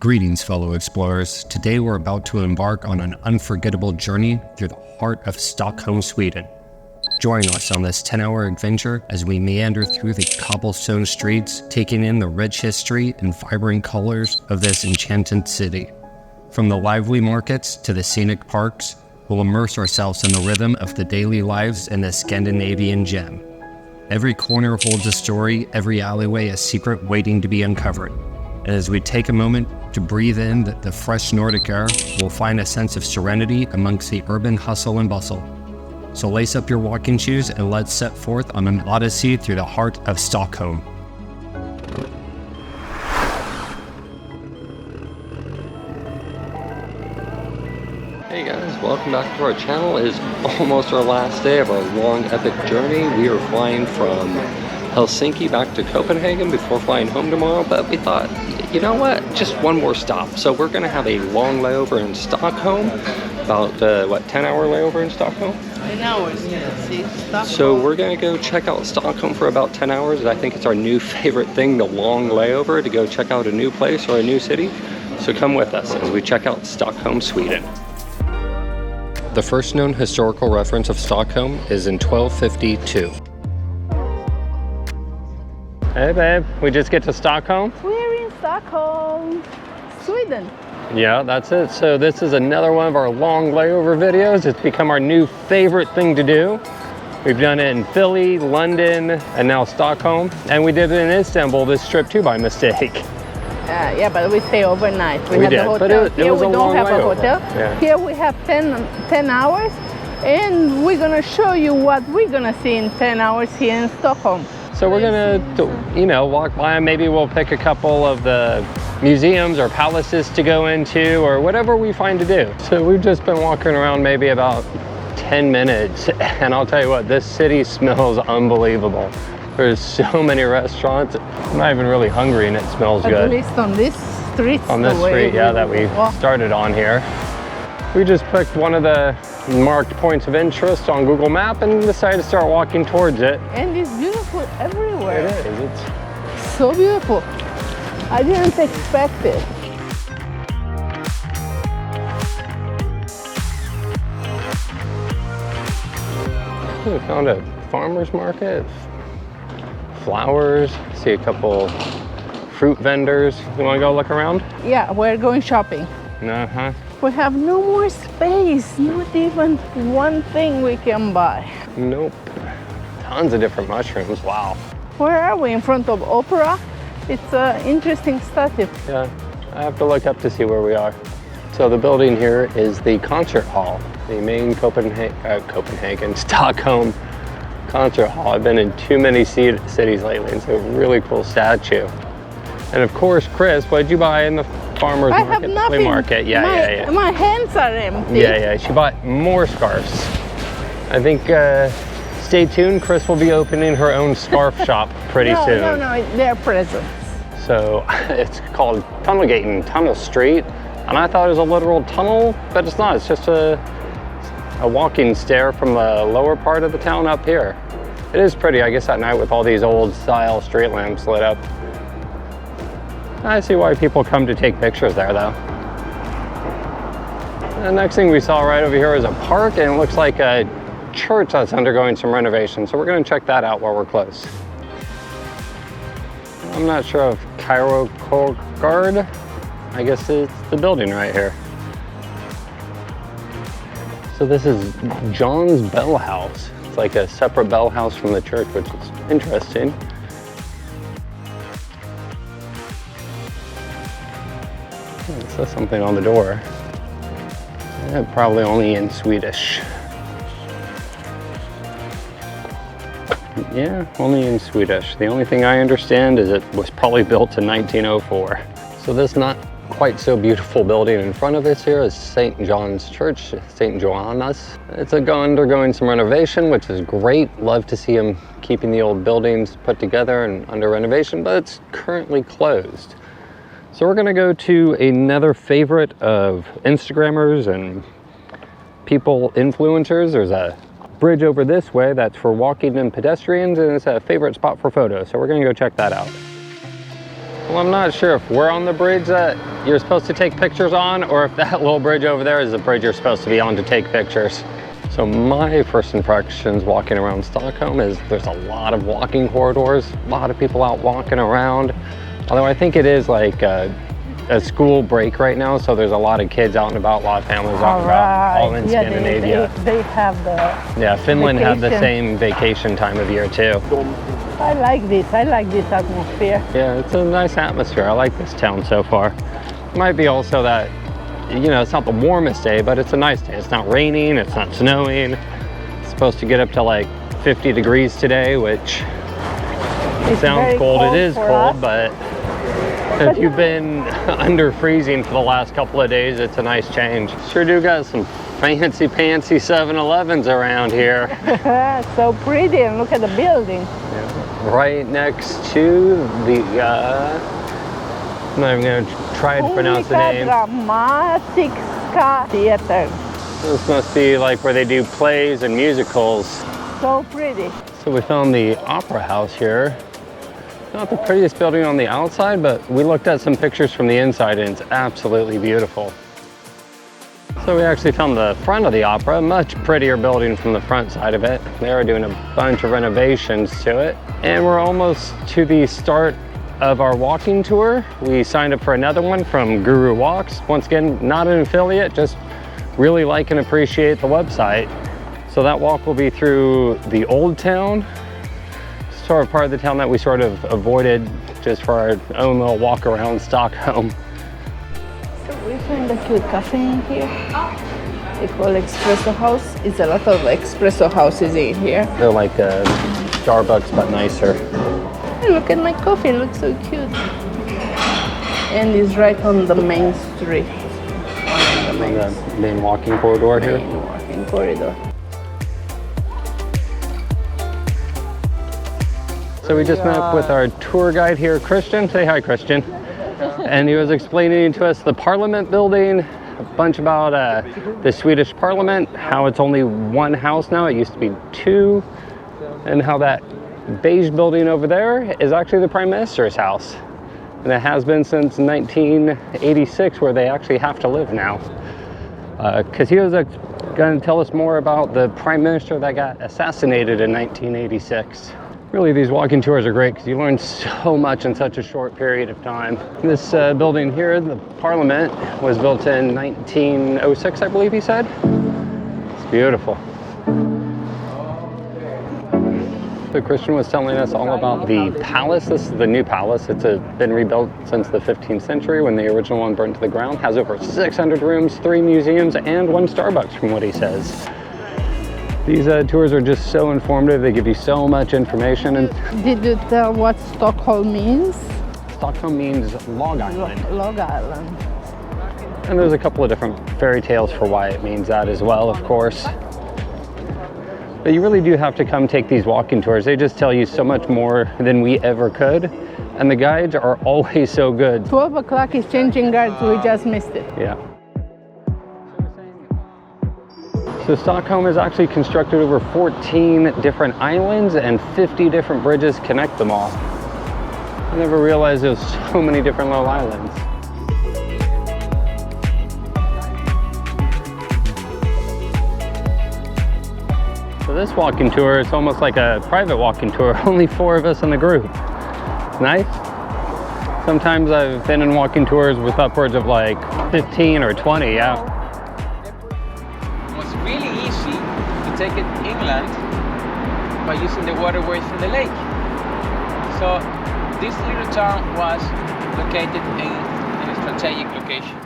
Greetings, fellow explorers. Today we're about to embark on an unforgettable journey through the heart of Stockholm, Sweden. Join us on this 10-hour adventure as we meander through the cobblestone streets, taking in the rich history and vibrant colors of this enchanted city. From the lively markets to the scenic parks, we'll immerse ourselves in the rhythm of the daily lives in this Scandinavian gem. Every corner holds a story, every alleyway a secret waiting to be uncovered. And as we take a moment to breathe in the fresh Nordic air, we'll find a sense of serenity amongst the urban hustle and bustle. So lace up your walking shoes and let's set forth on an odyssey through the heart of Stockholm. Hey guys, welcome back to our channel. It is almost our last day of our long epic journey. We are flying from Helsinki back to Copenhagen before flying home tomorrow, but we thought, you know what, just one more stop. So we're gonna have a long layover in Stockholm, about 10-hour layover in Stockholm? 10 hours, see, Stockholm. So we're gonna go check out Stockholm for about 10 hours. I think it's our new favorite thing, the long layover, to go check out a new place or a new city. So come with us as we check out Stockholm, Sweden. The first known historical reference of Stockholm is in 1252. Hey babe, we just get to Stockholm? We're in Stockholm, Sweden. Yeah, that's it. So this is another one of our long layover videos. It's become our new favorite thing to do. We've done it in Philly, London, and now Stockholm. And we did it in Istanbul this trip too by mistake. Yeah, but we stay overnight. We have did, the hotel. but it was we a don't long have layover. a hotel. Yeah. Here we have 10 hours, and we're gonna show you what we're gonna see in 10 hours here in Stockholm. So we're gonna, walk by and maybe we'll pick a couple of the museums or palaces to go into or whatever we find to do. So we've just been walking around maybe about 10 minutes and I'll tell you what, this city smells unbelievable. There's so many restaurants. I'm not even really hungry and it smells good. At least on this street. On this street, yeah, that we started on here. We just picked one of the marked points of interest on Google Maps and decided to start walking towards it. And it's beautiful everywhere. It is, it's so beautiful. I didn't expect it. We found a farmer's market, flowers, see a couple fruit vendors. You want to go look around? Yeah, we're going shopping. Uh-huh. We have no more space, not even one thing we can buy. Nope. Tons of different mushrooms, wow. Where are we? In front of Opera? It's an interesting statue. Yeah, I have to look up to see where we are. So the building here is the concert hall, the main Stockholm concert hall. I've been in too many cities lately. It's a really cool statue. And of course, Chris, what did you buy in the farmer's market? I have nothing. Flea market? Yeah. My hands are empty. Yeah, she bought more scarves. I think, stay tuned, Chris will be opening her own scarf shop pretty soon. No, they're presents. So it's called Tunnelgate Tunnel Street. And I thought it was a literal tunnel, but it's not. It's just a walking stair from the lower part of the town up here. It is pretty, I guess, at night with all these old style street lamps lit up. I see why people come to take pictures there though. The next thing we saw right over here is a park and it looks like a church that's undergoing some renovation. So we're gonna check that out while we're close. I'm not sure of Kyrkogård. I guess it's the building right here. So this is John's Bell House. It's like a separate bell house from the church, which is interesting. It says something on the door. Probably only in Swedish. Yeah, only in Swedish. The only thing I understand is it was probably built in 1904. So this not quite so beautiful building in front of us here is St. John's Church, St. Johannes. It's undergoing some renovation, which is great. Love to see them keeping the old buildings put together and under renovation, but it's currently closed. So we're gonna go to another favorite of Instagrammers and people, influencers. There's a bridge over this way that's for walking and pedestrians, and it's a favorite spot for photos. So we're gonna go check that out. Well, I'm not sure if we're on the bridge that you're supposed to take pictures on, or if that little bridge over there is the bridge you're supposed to be on to take pictures. So my first impressions walking around Stockholm is there's a lot of walking corridors, a lot of people out walking around. Although I think it is like a school break right now, so there's a lot of kids out and about, a lot of families out and about, all in Scandinavia. They have the Finland vacation. had the same vacation time of year too. I like this atmosphere. Yeah, it's a nice atmosphere. I like this town so far. It might be also that, you know, it's not the warmest day, but it's a nice day. It's not raining, it's not snowing. It's supposed to get up to like 50 degrees today, which sounds cold. It is cold, but if you've been under freezing for the last couple of days, it's a nice change. Sure do got some fancy 7-Elevens around here. So pretty, and look at the building. Yeah. Right next to the, I'm not even gonna try to pronounce the name. Dramatic Theater. This must be like where they do plays and musicals. So pretty. So we found the Opera House here. Not the prettiest building on the outside, but we looked at some pictures from the inside and it's absolutely beautiful. So we actually found the front of the opera, much prettier building from the front side of it. They are doing a bunch of renovations to it. And we're almost to the start of our walking tour. We signed up for another one from Guru Walks. Once again, not an affiliate, just really like and appreciate the website. So that walk will be through the old town, sort of part of the town that we sort of avoided just for our own little walk around Stockholm. We find a cute cafe in here. They call Espresso House. It's a lot of espresso houses in here. They're like Starbucks, but nicer. Hey, look at my coffee, it looks so cute. And it's right on the main street. On the main walking corridor here. Main walking corridor. So we just met up with our tour guide here, Christian. Say hi, Christian. And he was explaining to us the Parliament building, a bunch about the Swedish Parliament, how it's only one house now, it used to be two, and how that beige building over there is actually the Prime Minister's house. And it has been since 1986, where they actually have to live now. Because he was going to tell us more about the Prime Minister that got assassinated in 1986. Really, these walking tours are great because you learn so much in such a short period of time. This building here, the Parliament, was built in 1906, I believe he said. It's beautiful. So Christian was telling us all about the palace. This is the new palace. It's been rebuilt since the 15th century when the original one burned to the ground. Has over 600 rooms, 3 museums, and 1 Starbucks from what he says. These tours are just so informative. They give you so much information. And Did you tell what Stockholm means? Stockholm means Log Island. Log Island. And there's a couple of different fairy tales for why it means that as well, of course. But you really do have to come take these walking tours. They just tell you so much more than we ever could. And the guides are always so good. 12 o'clock is changing guards, we just missed it. Yeah. So Stockholm has actually constructed over 14 different islands and 50 different bridges connect them all. I never realized there was so many different little islands. So this walking tour is almost like a private walking tour, only 4 of us in the group. Nice. Sometimes I've been in walking tours with upwards of like 15 or 20, yeah. Really easy to take it inland by using the waterways from the lake. So this little town was located in a strategic location.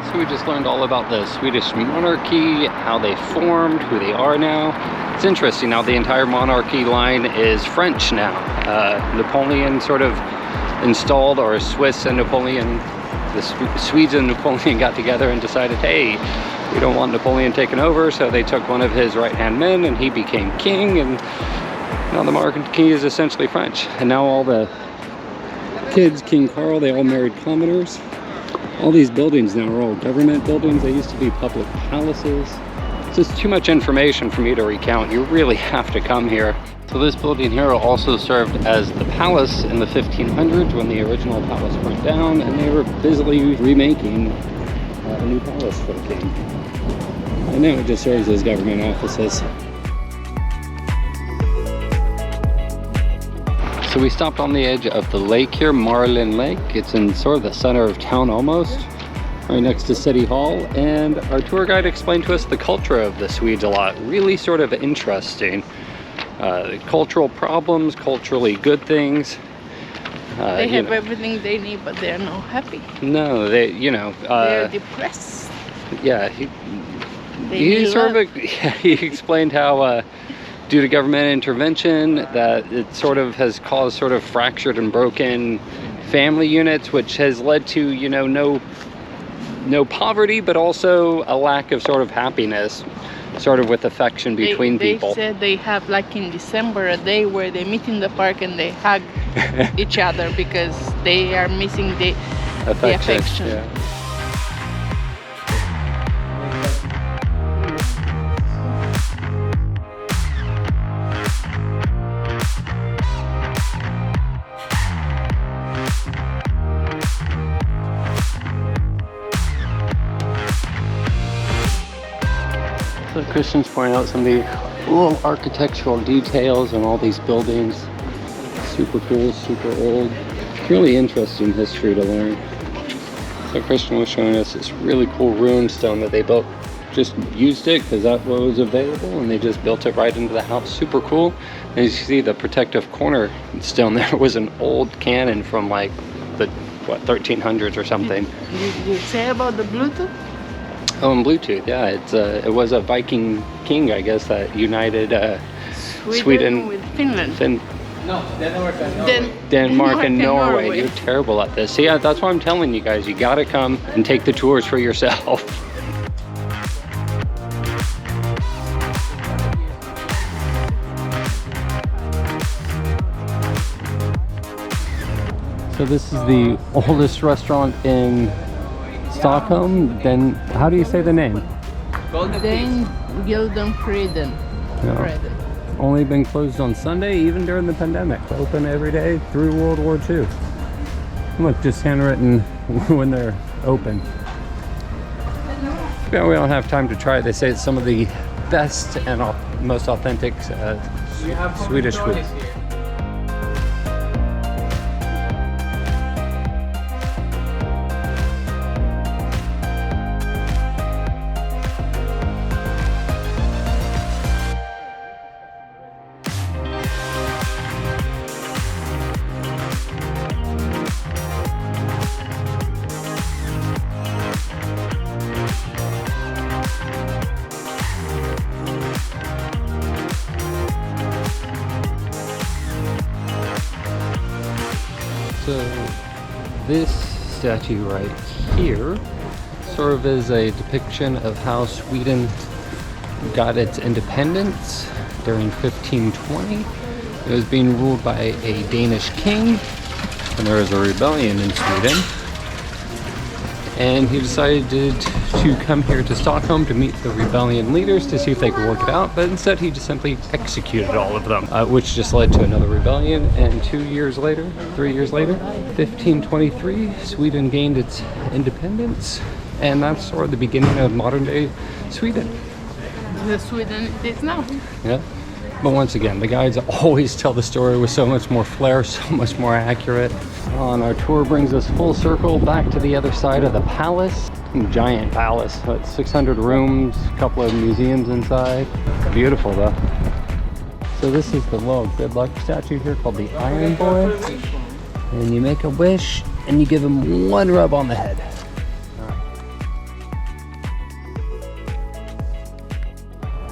So we just learned all about the Swedish monarchy, how they formed, who they are now. It's interesting now, the entire monarchy line is French now. Napoleon sort of installed, or Swiss and Napoleon, the Swedes and Napoleon got together and decided, hey, we don't want Napoleon taken over, so they took one of his right-hand men and he became king, and now the monarchy is essentially French. And now all the kids, King Carl, they all married commoners. All these buildings now are all government buildings. They used to be public palaces. just too much information for me to recount. You really have to come here. So this building here also served as the palace in the 1500s when the original palace burnt down, and they were busily remaking a new palace for the king. And now it just serves as government offices. So we stopped on the edge of the lake here, Marlin Lake. It's in sort of the center of town almost, right next to City Hall. And our tour guide explained to us the culture of the Swedes a lot. Really sort of interesting. Cultural problems, culturally good things. They have everything they need, but they're not happy. No, they, they're depressed. Yeah, he explained how due to government intervention that it sort of has caused sort of fractured and broken family units, which has led to, no poverty, but also a lack of sort of happiness, sort of with affection between people. They said they have, like in December, a day where they meet in the park and they hug each other because they are missing the affection. Yeah. So Christian's pointing out some of the little architectural details on all these buildings. Super cool, super old. Really interesting history to learn. So Christian was showing us this really cool rune stone that they built. Just used it because that's what was available, and they just built it right into the house. Super cool. And you see the protective corner stone there was an old cannon from like the 1300s or something. Did you say about the Bluetooth? Oh, and Bluetooth, yeah. It was a Viking king, I guess, that united Sweden with Finland. No, Denmark and Norway. You're terrible at this. See, yeah, that's why I'm telling you guys. You gotta come and take the tours for yourself. So this is the oldest restaurant in Stockholm. Then, how do you say the name? Den Gildenfreden. Yeah. Only been closed on Sunday, even during the pandemic. Open every day through World War II. Look, just handwritten when they're open. Yeah, we don't have time to try it. They say it's some of the best and most authentic Swedish food. So this statue right here sort of is a depiction of how Sweden got its independence during 1520. It was being ruled by a Danish king, and there was a rebellion in Sweden. And he decided to come here to Stockholm to meet the rebellion leaders to see if they could work it out, but instead he just simply executed all of them, which just led to another rebellion. And 3 years later, 1523, Sweden gained its independence, and that's sort of the beginning of modern day Sweden. The Sweden it is now. Yeah. But once again, the guides always tell the story with so much more flair, so much more accurate. And our tour brings us full circle back to the other side of the palace. Giant palace, 600 rooms, a couple of museums inside. Beautiful though. So this is the little good luck statue here called the Iron Boy. And you make a wish and you give him one rub on the head.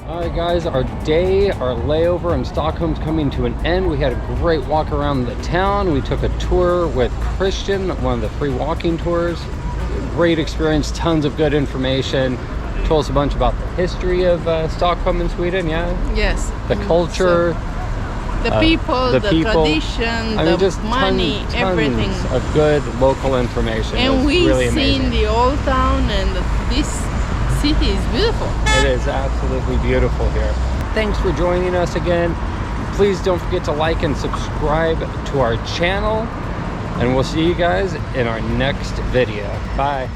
Alright guys, our layover in Stockholm's coming to an end. We had a great walk around the town. We took a tour with Christian, one of the free walking tours. Great experience, tons of good information. Told us a bunch about the history of Stockholm in Sweden, yeah? Yes. The culture. The people, the tradition, the money, everything. Of good local information. And we've really seen amazing. the old town and this city is beautiful. It is absolutely beautiful here. Thanks for joining us again. Please don't forget to like and subscribe to our channel, and we'll see you guys in our next video. Bye.